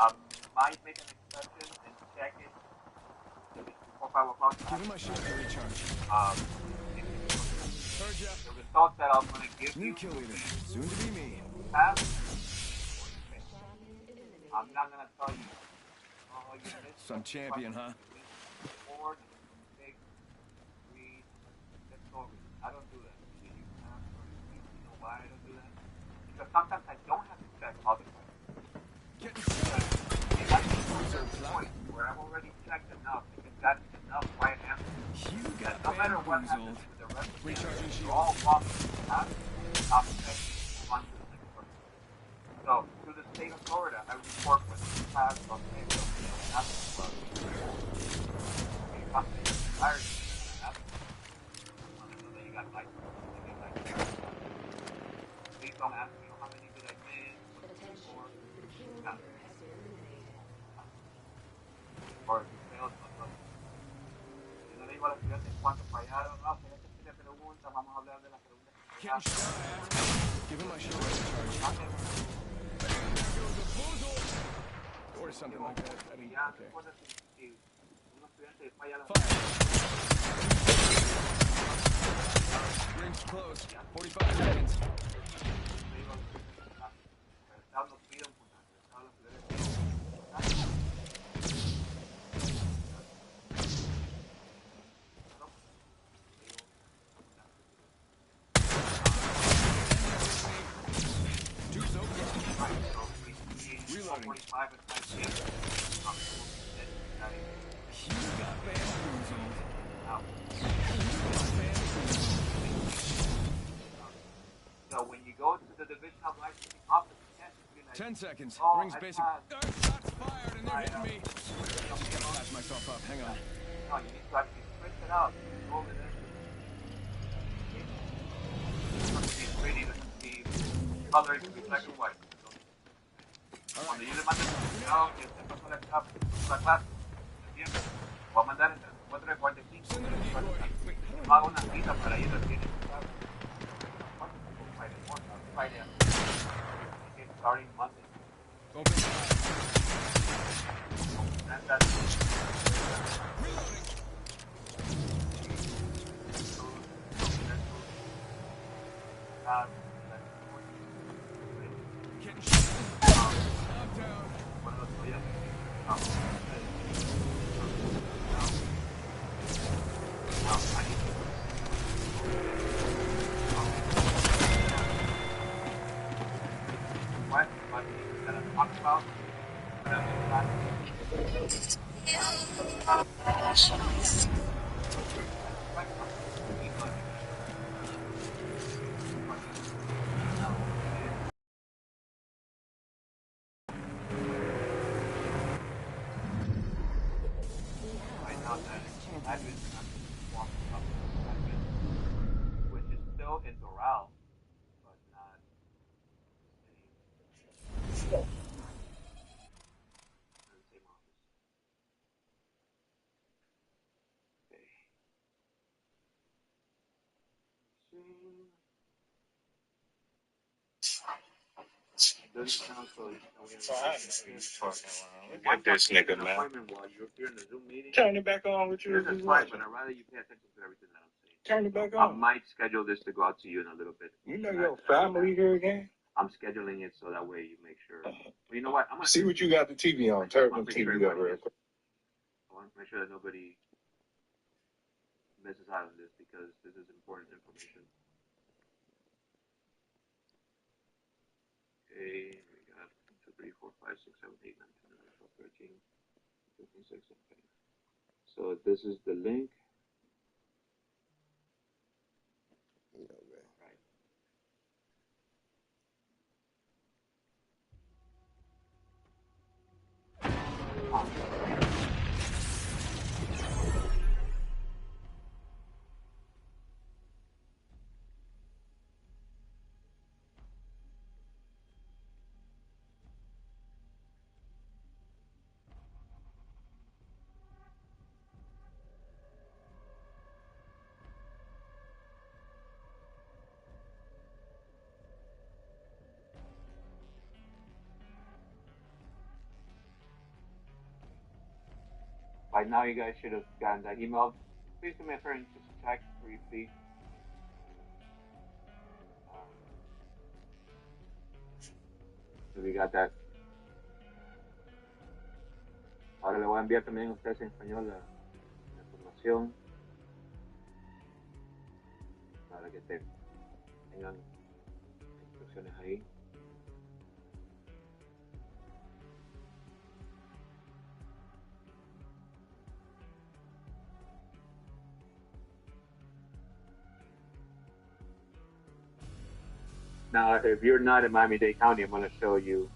Might make an exception and check it if it's before 5 o'clock. Give him my shield to recharge. If Heard ya. the results that I'm gonna give New you kill leader. Soon to be me. pass or you fail. I'm not gonna tell you. Oh, you missed Some champion, huh? You missed 4, mistake, 3. Let's go over it. I don't do that. Do you pass or you fail? You know why I don't do that? Because sometimes I don't have to check all the time. Getting shot. If I get to a point where I've already checked enough, if it's got enough right answers, You got no matter what bamboozled. happens with the rest of the Recharging answers, shield. you're all walking the path, I'll check move on to the next person. So, to the state of Florida, I report when you pass or fail. They don't ask you about it. When you come to your entirety, they're gonna ask you. I want to know that you got license. They get license. Please don't ask me, how many did I miss? What's the score? No. Or if you failed, no problem. Yo no le digo a los estudiantes cuántos fallaron, no, fíjate si le preguntan, vamos a hablar de las preguntas que Getting hacen. shot at. Give him my shield to recharge. Or something like that. I mean, Ya, no okay. importa si un estudiante falla las Fire. Rings close. 45 seconds. le digo a los estudiantes, el Estado nos pide un puntaje, el Estado nos pide un puntaje. Two so close. Right, so between Reloading. 45 and 5 days, You got bamboozled. now. So when you go to the Division of Licensing office, you can't just be like, 10 seconds. oh, Rings I basic. passed. Shots fired and they're hitting me. Patch myself up. Hang on. No, you need to actually print it out. Go over there. It doesn't be pretty, it doesn't be color, it can be black and white. Cuando yo le mando el certificado que usted pasó la clase, bien, voy a mandar entre las 4 y 45. No hago una cita para ir al cine. Friday. Starting Monday. Open. And that's Reloading. Getting shot. Knockdown. which is still in Doral, but not in the same office. Okay. Doesn't sound so. Look at this nigga, man. While you're here in the Zoom meeting, Turn it back on with you. that's fine, but I'd rather you pay attention to everything that I'm saying. Turn it back I on. might schedule this to go out to you in a little bit. You know your family here again? I'm scheduling it so that way you make sure. Well, you know what? I'm gonna See what you got the TV on. Turn the TV up real quick. I want to make sure that nobody misses out on this because this is important information. Okay, we got 1, 2, 3, 4, 5, 6, 7, 8, 9, 10, 11, 12, 13, 15, 16. Okay. So this is the link. By now, you guys should have gotten that email. Please do me a favor and just check briefly. Um, if we got that. Ahora le voy a enviar también a ustedes en español la información para que tengan instrucciones ahí. Now, if you're not in Miami-Dade County, I'm going to show you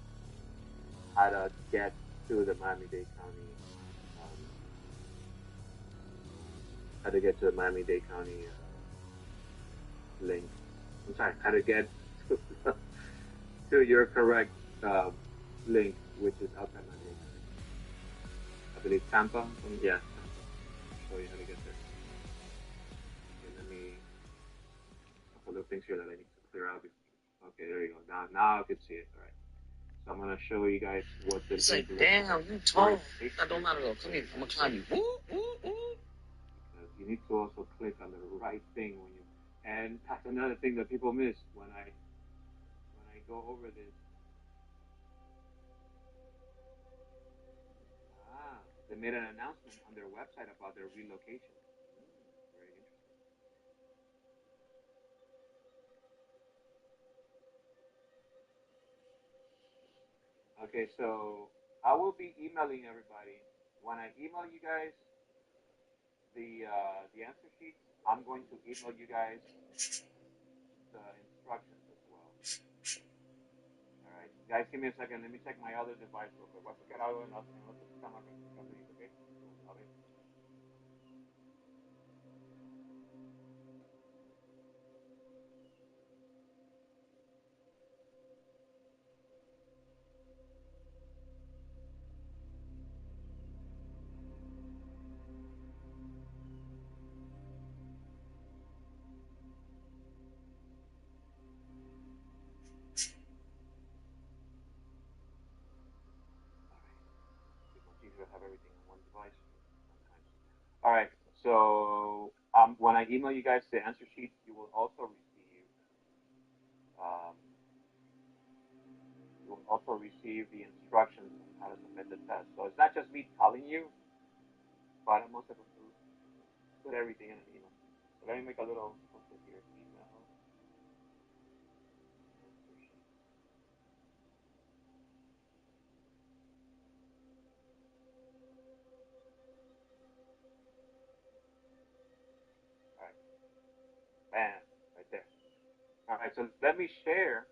how to get to the Miami-Dade County, Miami-Dade County link. I'm sorry, how to get to your correct link, which is outside Miami-Dade County. I believe Tampa. Yeah, Tampa. I'll show you how to get there. Okay, let me a couple of things here that I need to clear out. Okay, there you go. Now I can see it. All right. So I'm gonna show you guys what the. It's like, damn, you tall. That don't matter though. Come here, I'm gonna climb you. Woo, woo, woo. Because you need to also click on the right thing when you. And that's another thing that people miss when I go over this. They made an announcement on their website about their relocation. Very interesting. Okay, so I will be emailing everybody. When I email you guys the answer sheets, I'm going to email you guys the instructions as well. All right, guys, give me a second. Let me check my other device real quick. Voy a checar algo en otro sistema rapidito, ¿ok? A ver. Have everything on one device sometimes. All right, so when I email you guys the answer sheets, you will also receive the instructions on how to submit the test. So it's not just me telling you, but I'm also going to put everything in an email. So let me make a little post-it here. Email. All right. Bam. Right there. All right. So let me share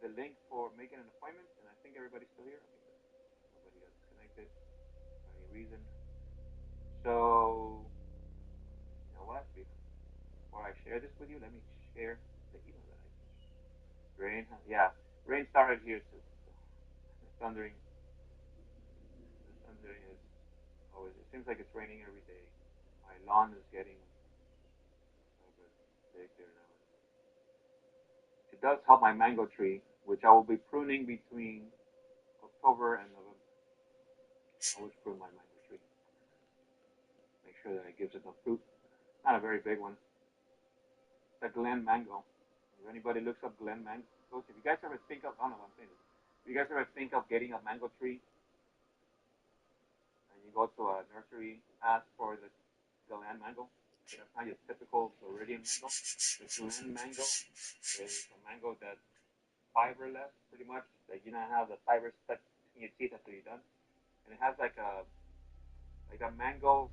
the link for making an appointment. And I think everybody's still here. I think nobody got disconnected for any reason. So, you know what? Before I share this with you, let me share the email that I sent. Rain, yeah. Rain started here too. So the thundering is always. It seems like it's raining every day. My lawn is getting a little bit big there now. It does help my mango tree, which I will be pruning between October and November. I always prune my mango tree. Make sure that it gives enough fruit. Not a very big one. It's a Glen mango. If anybody looks up Glen mangoes, if you guys ever think of, I don't know what I'm saying. If you guys ever think of getting a mango tree, and you go to a nursery, ask for the Glen mango. That's not your typical Floridian mango. The Glen mango is a mango that's fiberless, pretty much. Like you don't have the fibers stuck in your teeth after you're done, and it has like a mango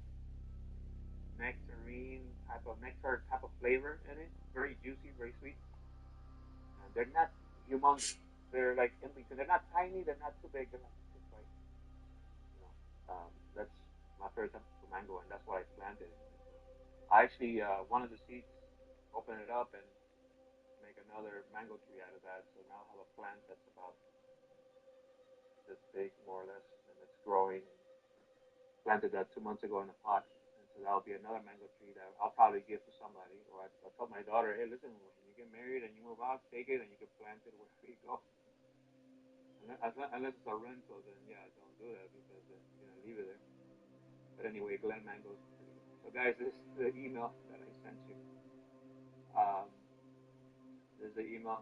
nectar type of flavor in it. Very juicy, very sweet. And they're not humongous. They're like in between. They're not tiny. They're not too big. They're not just like that's my favorite type of mango, and that's why I planted. I actually wanted the seeds, open it up, and make another mango tree out of that. So now I have a plant that's about this big, more or less, and it's growing. Planted that 2 months ago in a pot, and so that'll be another mango tree that I'll probably give to somebody. Or I told my daughter, hey, listen, when you get married and you move out, take it and you can plant it wherever you go. Unless it's a rental, then yeah, don't do that because then you're gonna leave it there. But anyway, Glenn Mango's. So guys, this is the email that I sent you. This is the email.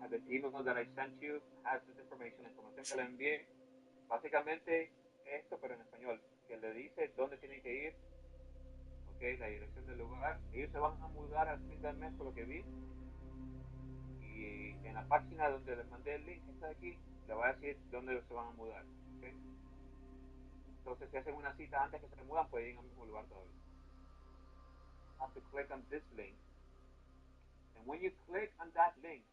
The email that I sent you has this information, la información que le envié. Básicamente esto, pero en español, que le dice dónde tiene que ir, okay, la dirección del lugar. Ellos se van a mudar al fin del mes, por lo que vi. Y en la página donde les mandé el link, esta de aquí, le va a decir dónde se van a mudar. Okay. Entonces, si hacen una cita antes que se mudan, pueden ir al mismo lugar todavía. Have to click on this link. And when you click on that link,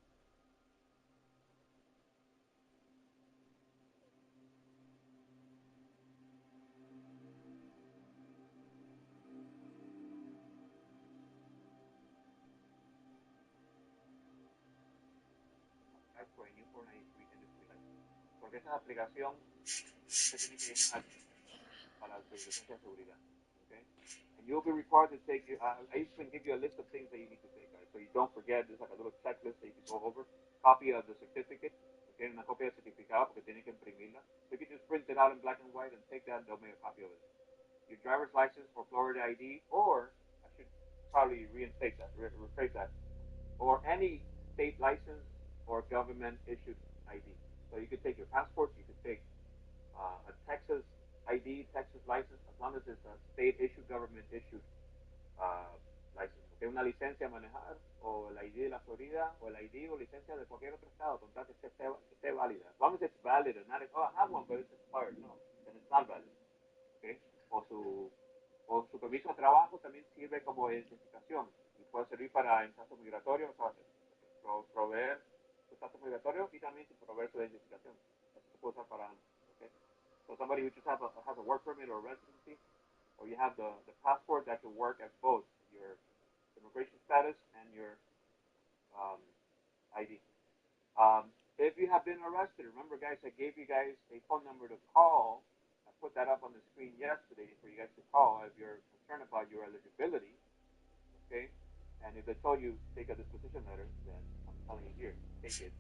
porque esa aplicación se tiene que llenar para su licencia de seguridad. Okay? And you'll be required to take, I even give you a list of things that you need to take, right? So you don't forget, there's like a little checklist that you can go over. Copy of the certificate, okay? Una copia del certificado porque tiene que imprimirla. So you can just print it out in black and white and take that and they'll make a copy of it. Your driver's license for Florida ID, or I should probably rephrase that, or any state license or government issued ID. So you could take your passport, you could take a Texas ID, Texas license, as long as it's a state issued, government issued license. Okay, una licencia a manejar, o el ID de la Florida, o el ID o licencia de cualquier otro estado, con tal que esté válida. As long as it's valid, and not, oh, I have one, but it's expired. No, then it's not valid. Okay? O su permiso de trabajo también sirve como identificación y puede servir para en caso migratorio, proveer su estatus migratorio y también proveer su identificación. Eso se puede usar para ambos. Okay? So somebody who just has a work permit or residency, or you have the passport that can work as both your immigration status and your ID. If you have been arrested, remember guys, I gave you guys a phone number to call. I put that up on the screen yesterday for you guys to call if you're concerned about your eligibility. Okay? And if they told you take a disposition letter, then I'm telling you here, take it.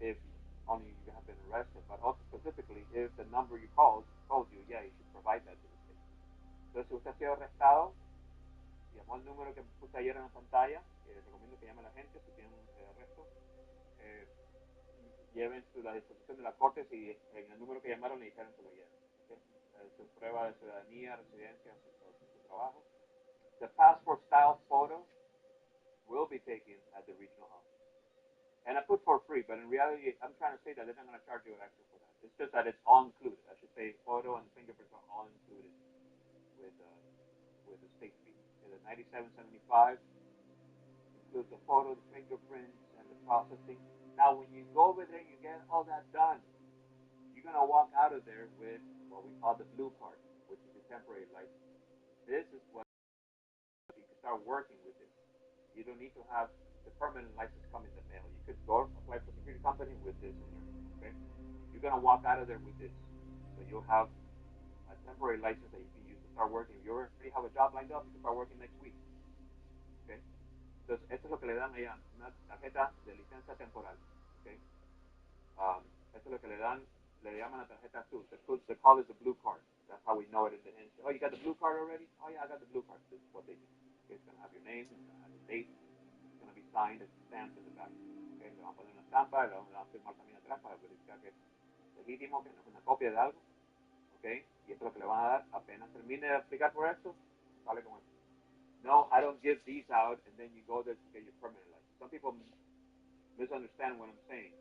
If only you have been arrested, but also specifically if the number you called told you, yeah, you should provide that to the state. Entonces, si usted ha sido arrestado, llamó al número que puse ayer en la pantalla, recomiendo que llame a la gente si tienen un arresto, lleven la disposición de la corte si en el número que llamaron le dijeron que lo lleven. Okay? Su prueba de ciudadanía, residencia, su trabajo. The passport style photo will be taken at the regional office. And I put for free, but in reality, I'm trying to say that they're not going to charge you extra for that. It's just that it's all included. I should say photo and fingerprints are all included with the state fee. And the $97.75 includes the photo, the fingerprints, and the processing. Now, when you go over there and you get all that done, you're going to walk out of there with what we call the blue card, which is a temporary license. This is what you can start working with this. You don't need to have the permanent license come in the mail. You could go apply for a security company with this in your name. Okay? You're going to walk out of there with this. So you'll have a temporary license that you can use to start working. If you already have a job lined up, you can start working next week. Okay? Entonces, esto es lo que le dan allá, una tarjeta de licencia temporal. Okay? Esto es lo que le dan, le llaman la tarjeta azul. They call it the blue card. That's how we know it in the industry. Oh, you got the blue card already? Oh, yeah, I got the blue card. This is what they do. Okay, it's going to have your name, it's going to have the date, it's going to be signed and stamped in the back. Okay, le van a poner una estampa, le van a firmar también atrás para verificar que es legítimo, que no es una copia de algo. Okay, y esto es lo que le van a dar. Apenas termine de aplicar por esto, sale con esto. No, I don't give these out, and then you go there to get your permanent license. Some people misunderstand what I'm saying.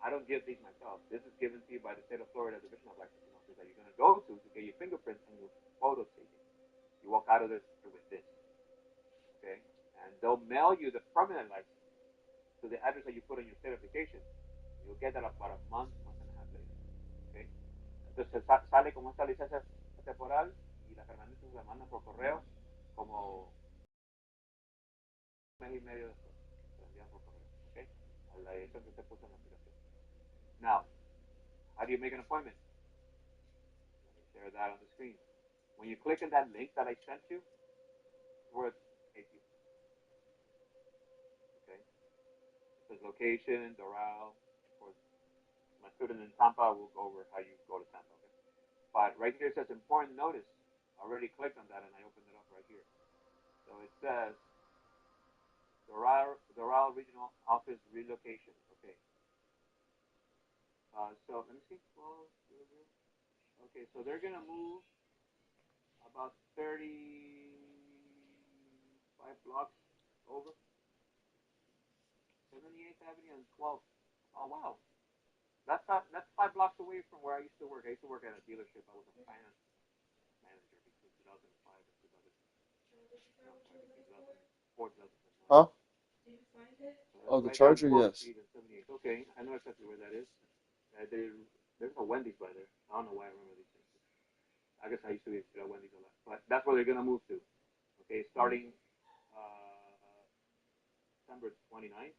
I don't give these myself. This is given to you by the state of Florida Division of Licensing Office that you're going to go to get your fingerprints and your photos taken. You walk out of this with this. Okay? And they'll mail you the permanent license to the address that you put on your state application. You'll get that about a month and a half later. Okay? Entonces sale como esta licencia temporal y la permanente se la mandan por correo como un mes y medio después. Se la envían por correo. Okay? A la dirección que usted puso en la aplicación. Now, how do you make an appointment? Let me share that on the screen. When you click on that link that I sent you, where it takes you. Okay? It says location, Doral. Of course, my student in Tampa will go over how you go to Tampa. Okay? But right here it says important notice. already clicked on that and I opened it up right here. So it says Doral Regional Office relocation. Okay. So let me see. Okay, so they're gonna move about 35 blocks over 78th Avenue and 12th. Oh wow, that's 5 blocks away from where I used to work. I used to work at a dealership. I was a finance manager between 2005 and 2004, 2009. Huh? So Oh, that's the right on charger? 12th Yes. Street and 78th. Okay, I know exactly where that is. There's no Wendy's by there. I don't know why I remember these things. I guess I used to eat at Wendy's a lot, but that's where they're gonna move to. Okay, starting December 29th.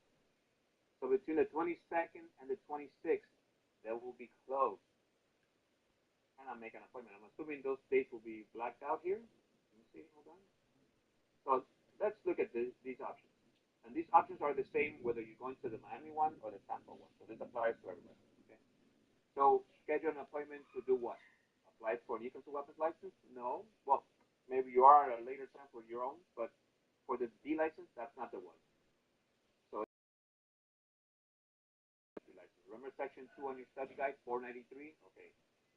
So between the 22nd and the 26th, they will be closed. And I'm making an appointment. I'm assuming those dates will be blacked out here. Let me see. Hold on. So let's look at these options. And these options are the same whether you're going to the Miami one or the Tampa one. So this applies to everybody. Okay. So schedule an appointment to do what? Apply for an e-concealed weapons license? No. Well, maybe you are at a later time for your own, but for the D license, that's not the one. So license. Remember section 2 on your study guide, 493? Okay.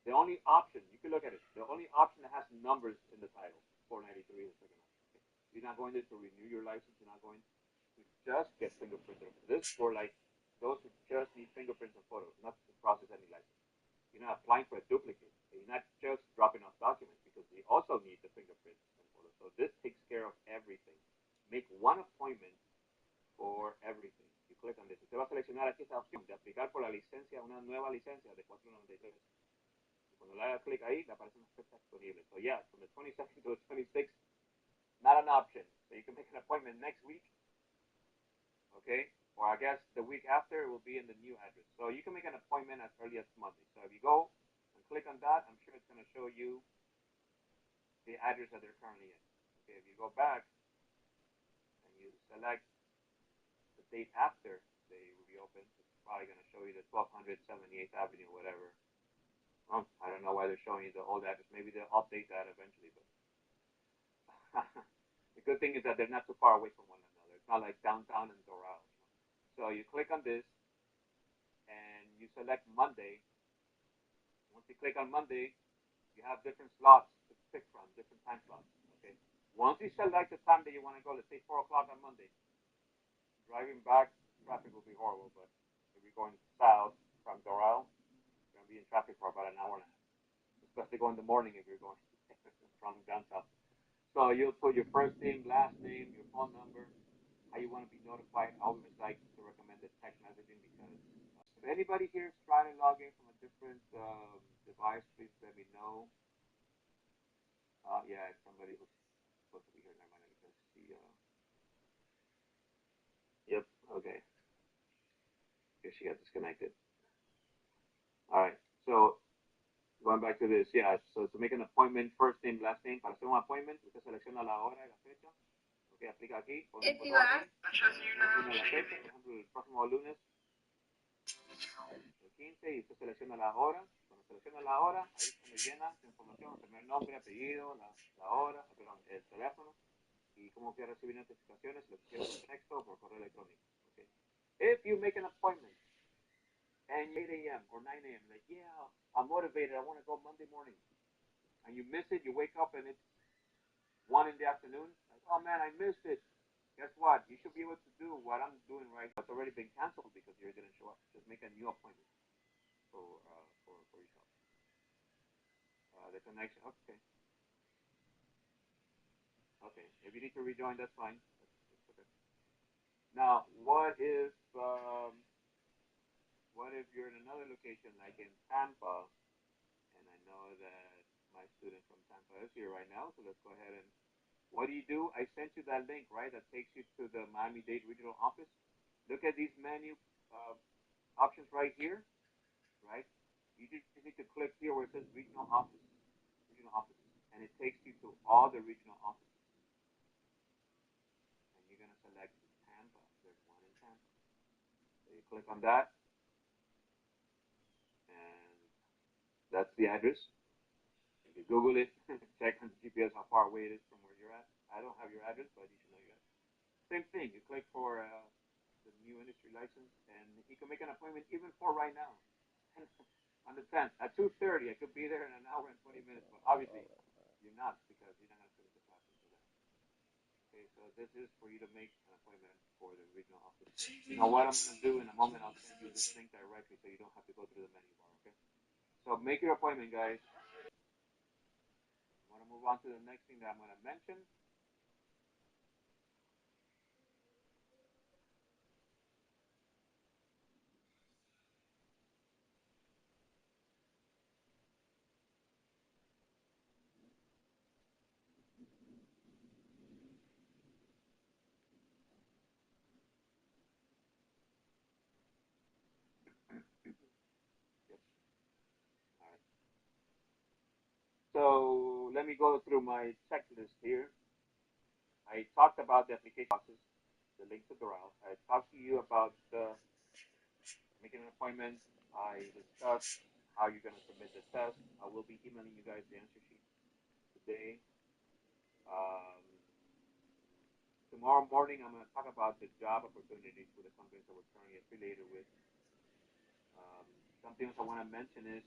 The only option, you can look at it, the only option that has numbers in the title, 493 is the second option. Okay. You're not going there to renew your license. You're not going to just get fingerprinted. This for like those who just need fingerprints and photos, not to process any license. You're not applying for a duplicate. You're not just dropping off documents because they also need the fingerprints and photos. So this takes care of everything. Make one appointment for everything. You click on this. Usted va a seleccionar aquí esta opción de aplicar por la licencia, una nueva licencia de 493. Cuando le haga clic ahí, le aparece una fecha disponible. So yeah, from the 22nd to the 26th, not an option. So you can make an appointment next week, okay? Or I guess the week after it will be in the new address. So you can make an appointment as early as Monday. So if you go and click on that, I'm sure it's going to show you the address that they're currently in. Okay, if you go back and you select the date after they reopen, it's probably going to show you the 1278th Avenue, whatever. I don't know why they're showing you the old address. Maybe they'll update that eventually. But the good thing is that they're not too far away from one another. It's not like downtown and Doral. So you click on this, and you select Monday. Once you click on Monday, you have different slots to pick from, different time slots. Okay. Once you select the time that you want to go, let's say 4 o'clock on Monday. Driving back, traffic will be horrible. But if you're going south from Doral, you're going to be in traffic for about an hour and a half. Especially go in the morning if you're going from downtown. So you'll put your first name, last name, your phone number, how you want to be notified. I always like to recommend the text messaging because if anybody here is trying to log in from a different device, please let me know. Yeah, it's somebody who's supposed to be here. Never mind, I can see. Yep. Okay. Guess she got disconnected. All right. So going back to this, yeah. So to make an appointment, first name, last name. Para hacer un appointment, usted selecciona la hora y la fecha. Ok, aplica aquí. Pone la fecha, por ejemplo, el próximo lunes, el 15, y usted selecciona la hora. Cuando selecciona la hora, ahí se le llena su información, el primer nombre, apellido, la hora, perdón, el teléfono, y cómo quiere recibir notificaciones, lo quiere por texto o por correo electrónico. Okay. If you make an appointment and 8 a.m. or 9 a.m., like, yeah, I'm motivated, I want to go Monday morning, and you miss it, you wake up and it's 1 in the afternoon, like, oh man, I missed it. Guess what? You should be able to do what I'm doing right now. It's already been canceled because you didn't show up. Just make a new appointment for yourself. The connection, okay. Okay, if you need to rejoin, that's fine. That's okay. Now, what if you're in another location like in Tampa, and I know that my student from Tampa is here right now, so let's go ahead and what do? I sent you that link, right? That takes you to the Miami-Dade Regional Office. Look at these menu options right here, right? You just need to click here where it says Regional Offices, and it takes you to all the regional offices. And you're gonna select Tampa. There's one in Tampa. So you click on that, and that's the address. If you Google it, check on the GPS how far away it is from where you're at. I don't have your address, but you should know your address. Same thing. You click for the new industry license, and you can make an appointment even for right now. On the 10th at 2:30, I could be there in an hour and 20 minutes, but obviously you're not because you're not going to finish the class until then. Okay, so this is for you to make an appointment for the regional office. You know what I'm going to do in a moment? I'll send you this link directly so you don't have to go through the menu bar. Okay, so make your appointment, guys. I'm going to move on to the next thing that I'm going to mention. Yep. All right. So let me go through my checklist here. I talked about the application process, the link to Doral. I talked to you about making an appointment. I discussed how you're going to submit the test. I will be emailing you guys the answer sheet today. Um, Tomorrow morning, I'm going to talk about the job opportunities with the companies that we're currently affiliated with. Something else I want to mention is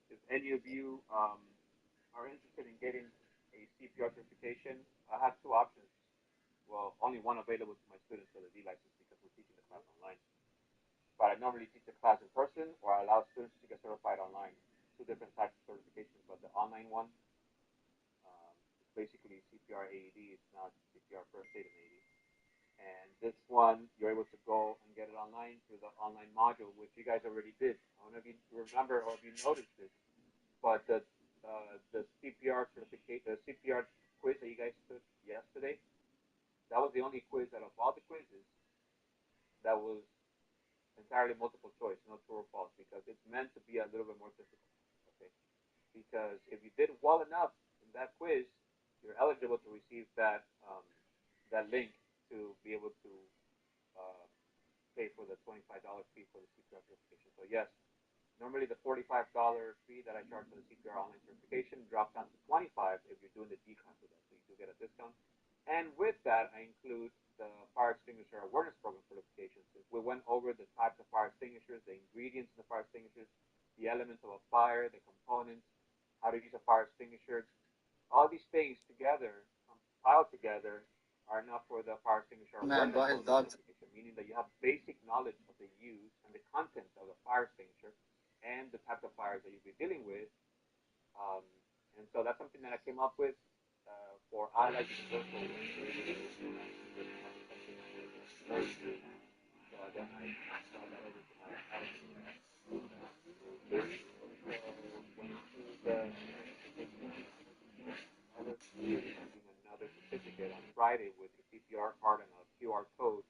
if any of you are interested in getting a CPR certification, I have two options. Well, only one available to my students for the D license because we're teaching the class online. But I normally teach the class in person or I allow students to get certified online. Two different types of certifications, but the online one is basically CPR AED. It's not CPR first aid and AED. And this one, you're able to go and get it online through the online module, which you guys already did. I don't know if you remember or if you noticed this, but the CPR certificate, the CPR quiz that you guys took yesterday, that was the only quiz out of all the quizzes that was entirely multiple choice, no true or false, because it's meant to be a little bit more difficult. Okay, because if you did well enough in that quiz, you're eligible to receive that link to be able to uh, pay for the $25 fee for the CPR certification. So yes, normally the $45 fee that I charge for the CPR online certification drops down to $25 if you're doing the D class with us, so you do get a discount. And with that, I include the fire extinguisher awareness program certification. Since we went over the types of fire extinguishers, the ingredients in the fire extinguishers, the elements of a fire, the components, how to use a fire extinguisher, all these things together, compiled together, are enough for the fire extinguisher awareness program certification, meaning that you have basic knowledge of the use and the contents of the fire extinguisher and the types of fires that you'll be dealing with. Um, and so that's something that I came up with for Allied Universal. So then I brought that over to my another certificate on Friday with a CPR card and a QR code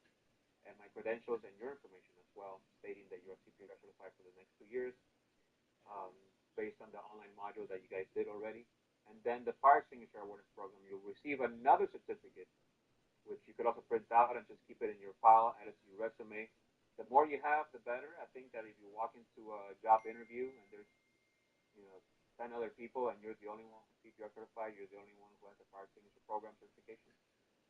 and my credentials and your information as well, stating that you're CPR certified for the next 2 years, based on the online module that you guys did already. And then the fire extinguisher awareness program, you'll receive another certificate, which you could also print out and just keep it in your file, add it to your resume. The more you have, the better. I think that if you walk into a job interview and there's 10 other people and you're the only one who's CPR certified, you're the only one who has a fire extinguisher program certification.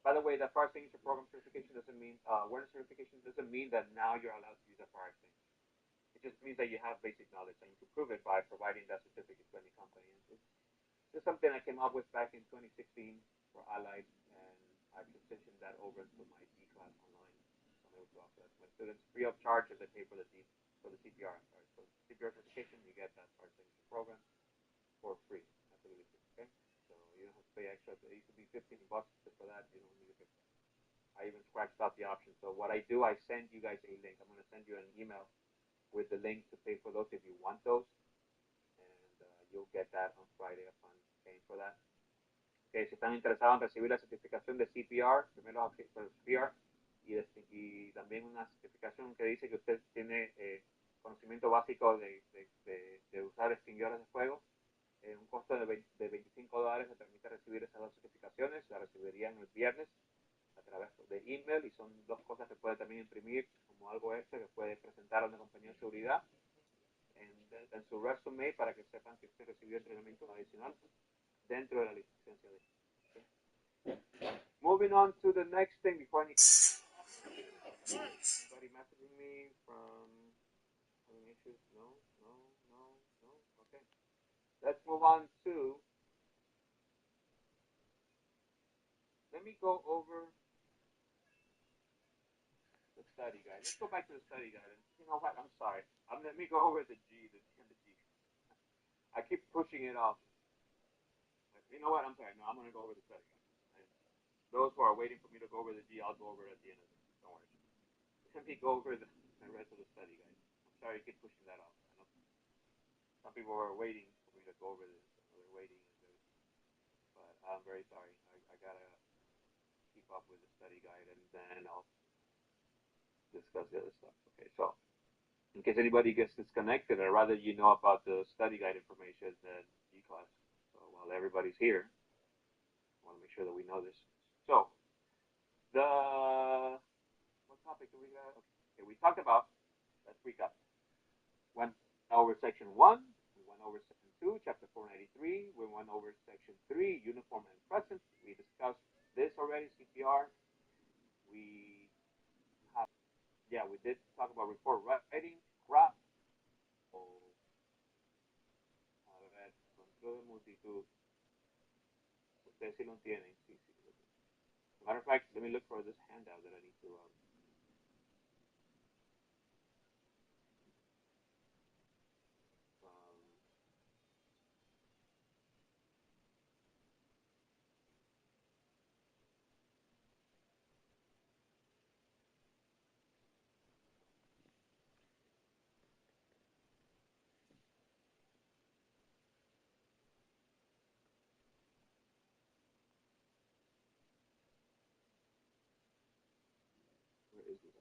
By the way, that fire extinguisher program certification doesn't mean awareness certification doesn't mean that now you're allowed to use a fire extinguisher. It just means that you have basic knowledge and you can prove it by providing that certificate to any company. It's just something I came up with back in 2016 for Allied, and I transitioned that over to my D class online. So I'm able to offer that to my students free of charge if they pay for the CPR. I'm sorry, for CPR certification, you get that fire extinguisher program for free, absolutely free. Okay, so you don't have to pay extra. It used to be $15 just for that. You don't need to pay for that. I even scratched out the option. So what I do, I send you guys a link. I'm going to send you an email with the link to pay for those if you want those, and you'll get that on Friday upon paying for that. Okay, si están interesados en recibir la certificación de CPR, primero CPR, y también una certificación que dice que usted tiene conocimiento básico de usar extinguidores de fuego, un costo de $25 le permite recibir esas dos certificaciones. La recibirían el viernes a través de email, y son dos cosas que puede también imprimir como algo extra que puede presentar a una compañía de seguridad en su resume para que sepan que usted recibió entrenamiento adicional. dentro de la licencia de. Okay. Moving on to the next thing before anybody messaging me from having issues? No. Okay. Let's move on to. Let me go over the study guide. Let's go back to the study guide. And you know what? I'm sorry. Let me go over the G, the G, and the G. I keep pushing it off. You know what? I'm sorry. No, I'm going to go over the study guide. And those who are waiting for me to go over the G, I'll go over it at the end of it. Don't worry. Let me go over the rest of the study guide. I'm sorry I keep pushing that off. I know some people are waiting for me to go over this. They're waiting. But I'm very sorry. I got to keep up with the study guide, and then I'll discuss the other stuff. Okay, so in case anybody gets disconnected, I'd rather you know about the study guide information than G-class. So while everybody's here, I want to make sure that we know this. So what topic do we have? Okay, we talked about, let's recap. Went over section 1, we went over section 2, chapter 493, we went over section 3, uniform and present. We discussed this already, CPR. We did talk about report writing, crop. A ver, control de multitud. Ustedes sí lo tienen. Sí. As a matter of fact, let me look for this handout that I need to. Where is this?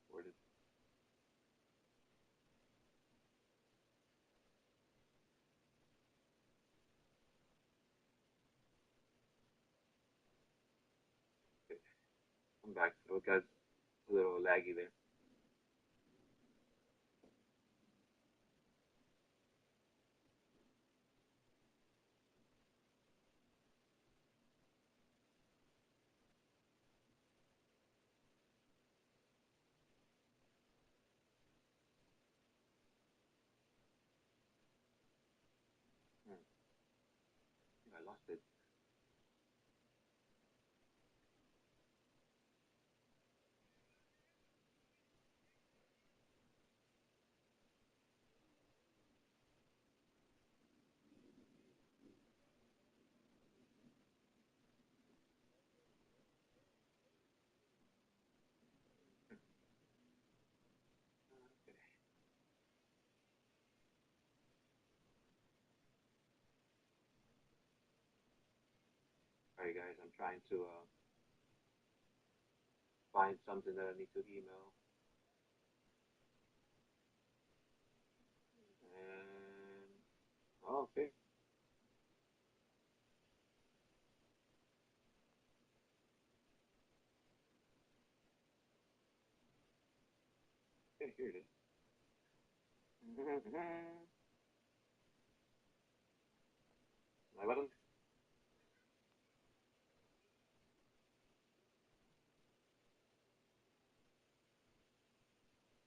Where did? Okay. I'm back. It got a little laggy there. I lost it. Okay. Alright, guys, I'm trying to find something that I need to email. And okay. Okay, here it is. My button.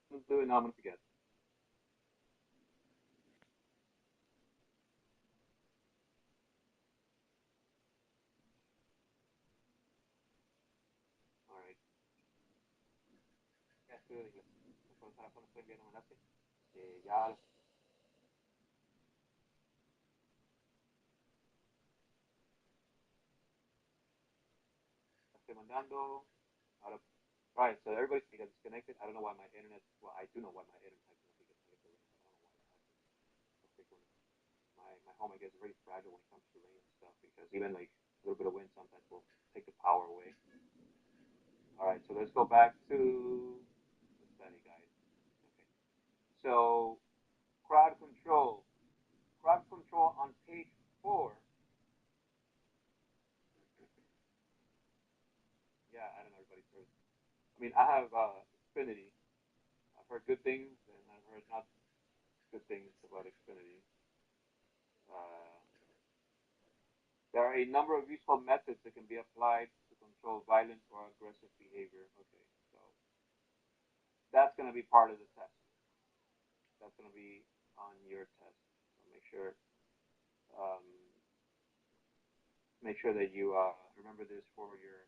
Let's do it now. I'm gonna forget. Alright. Ya estoy de inglés. Por esa razón estoy enviando un enlace. Ya estoy mandando. Ahora, right, so everybody's got disconnected. I don't know why my internet. Well, I do know why my internet has been disconnected. I don't know why that happened. My home, I guess, is very fragile when it comes to rain and stuff because even like a little bit of wind sometimes will take the power away. All right, so let's go back to the study guide. Okay, so crowd control. Crowd control on page 4. Yeah, I don't know everybody's heard. I mean, I have Xfinity. I've heard good things and I've heard not good things about Xfinity. Uh, There are a number of useful methods that can be applied to control violent or aggressive behavior. Okay, so that's going to be part of the test. That's going to be on your test. So um, make sure that you remember this for your.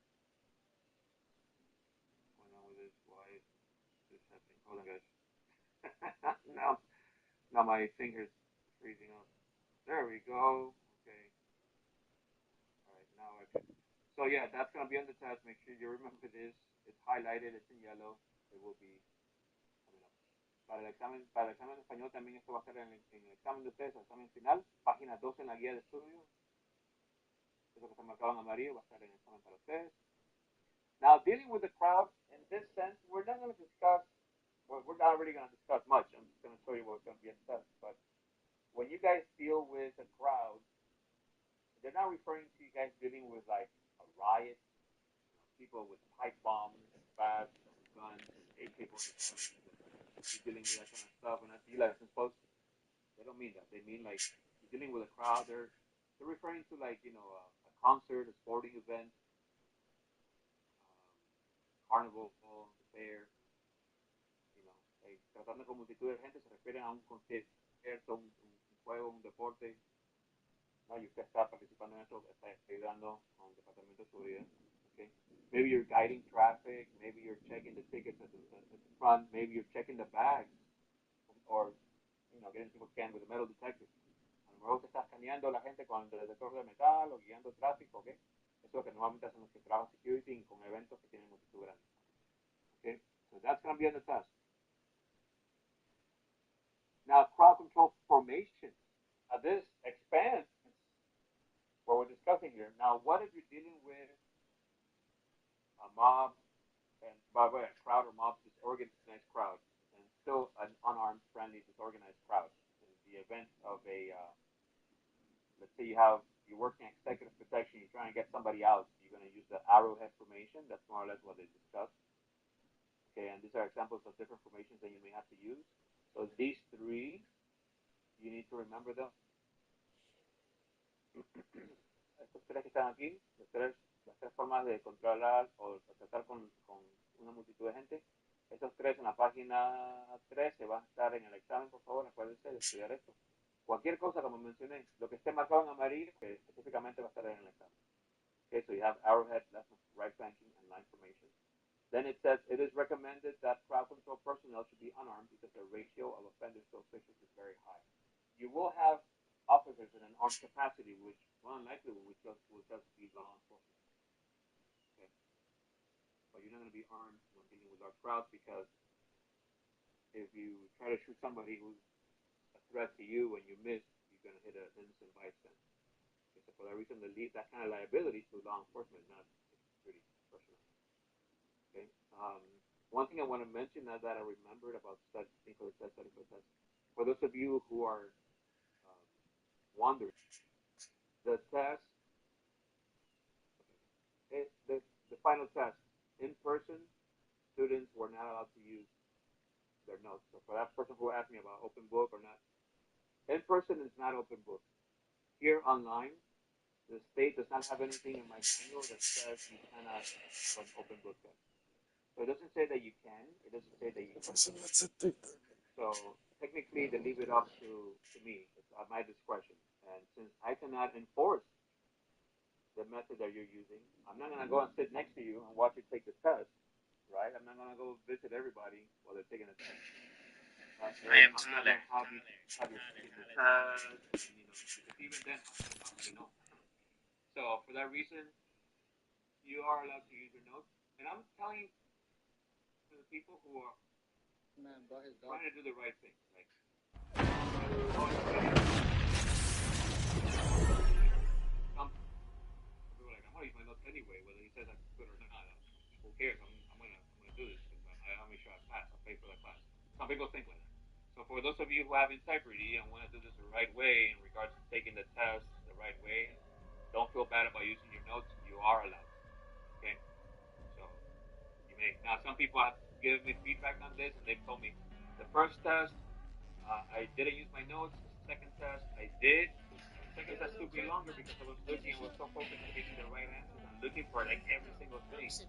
What's going on with this? Why is this happening? Hold on, guys. Now my fingers freezing up. There we go. Okay. All right. Now I can. So yeah, that's gonna be on the test. Make sure you remember this. It's highlighted. It's in yellow. It will be coming up. Para el examen de español también esto va a estar en el examen de ustedes, el examen final, página 12 en la guía de estudio. Eso que está marcado en amarillo va a estar en el examen para ustedes. Now, dealing with the crowd, in this sense, we're not going to discuss. Well, we're not really going to discuss much. I'm just going to show you what's going to be assessed. But when you guys deal with a crowd, they're not referring to you guys dealing with like a riot, people with pipe bombs, bats, guns, AK-47, you're dealing with that kind of stuff. And I see license folks, they don't mean that. They mean like you're dealing with a crowd. They're referring to like a concert, a sporting event, carnival, fair. Tratando con multitud de gente se refieren a un concierto, un juego, un deporte. ¿No? Y usted está participando en eso, está ayudando con el departamento de seguridad. Okay? Maybe you're guiding traffic, maybe you're checking the tickets at the front, maybe you're checking the bags, or getting people scanned with a metal detector. A lo mejor usted está escaneando a la gente con el detector de metal o guiando tráfico, ¿ok? Eso es lo que normalmente hacen los que trabajan security con eventos que tienen multitud grande. Okay? So that's going to be on the test. Now, crowd control formation. Now, this expands what we're discussing here. Now, what if you're dealing with a mob, and by the way, a crowd or mob, disorganized crowd, and still an unarmed, friendly, disorganized crowd? In the event of a, let's say you're working executive protection, you're trying to get somebody out, you're going to use the arrowhead formation. That's more or less what they discussed. Okay, and these are examples of different formations that you may have to use. So these three, you need to remember them. Estos tres que están aquí, las tres formas de controlar o tratar con una multitud de gente. Estos tres en la página 13 van a estar en el examen, por favor, acuérdense de estudiar esto. Cualquier cosa, como mencioné, lo que esté marcado en amarillo, que específicamente va a estar en el examen. Okay, so you have arrowhead, left, right flanking, and line formation. Then it says, it is recommended that crowd control personnel should be unarmed because the ratio of offenders to officials is very high. You will have officers in an armed capacity, which more than likely will just be law enforcement. Okay. But you're not going to be armed when dealing with large crowds because if you try to shoot somebody who's a threat to you and you miss, you're going to hit an innocent bystander. Okay, so for that reason, they leave that kind of liability to law enforcement, not security personnel. Okay. One thing I want to mention now that I remembered about studying for the test, for those of you who are wondering, the test, the final test, in person, students were not allowed to use their notes. So for that person who asked me about open book or not, in person is not open book. Here online, the state does not have anything in my manual that says you cannot have an open book test. So it doesn't say that you can. It doesn't say that you can. So technically, they leave it up to me. It's at my discretion. And since I cannot enforce the method that you're using, I'm not going to go and sit next to you and watch you take the test, right? I'm not going to go visit everybody while they're taking the test. I am Tyler. Have you taken the test? Because even then, I know. So for that reason, you are allowed to use your notes. And I'm telling to the people who are trying to do the right thing. Like, some people are like, I'm going to use my notes anyway, whether he says I'm good or not. Who cares? I'm gonna do this because I want to make sure I pass. I'll pay for that class. Some people think like that. So for those of you who have integrity and want to do this the right way in regards to taking the test the right way, don't feel bad about using your notes. You are allowed. Okay? So you may. Now some people have given me feedback on this and they've told me the first test I didn't use my notes. The second test I did. The seconds that took me longer because I was looking and was so focused on getting the right answers and looking for like every single thing. And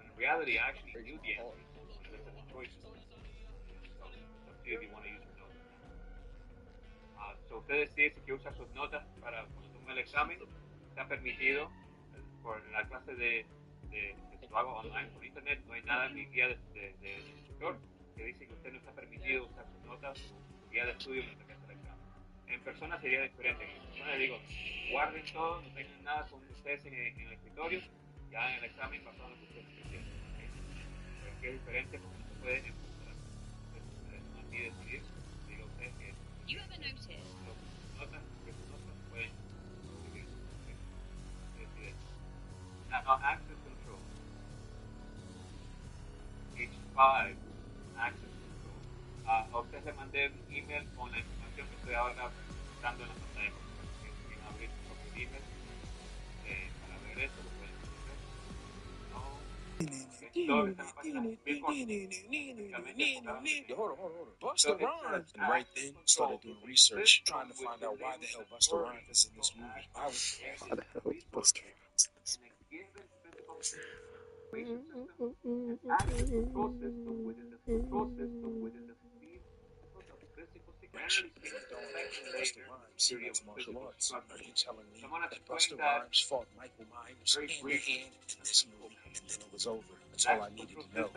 in reality, I actually knew the answers when there's a choices. So it's up to you if you want to use your notes. So usted decide si quiere usar sus notas para cuando tome el examen. Está permitido por la clase de lo hago online por internet. No hay nada en mi guía de instructor que dice que usted no está permitido usar sus notas o guía de estudio mientras que hace el examen. En persona sería diferente. En persona digo, guarden todo, no tengan nada con ustedes en el escritorio, ya en el examen basado en lo que ustedes quieran. Pero aquí es diferente porque no se puede empujar. Entonces, no así decidir. Digo a ustedes que notas pueden decidir. Now, access control. Page 5, access control. A ustedes les mandé un email con la información que estoy ahora dando en la pantalla. Si quieren abrir su propio email para ver eso, lo pueden hacer. No. Todo está en la página. Hold on. Busta Rhymes. And right then, started doing research, trying to find out why the hell Busta Rhymes is in this movie. Why the hell is Busta Rhymes in this movie? Access control system within the control system within the speed of the physical security. Busta Rhymes studies martial arts. Are you telling me that Busta Rhymes fought Michael Myers hand to hand in this movie, and then it was over? That's all I needed to know.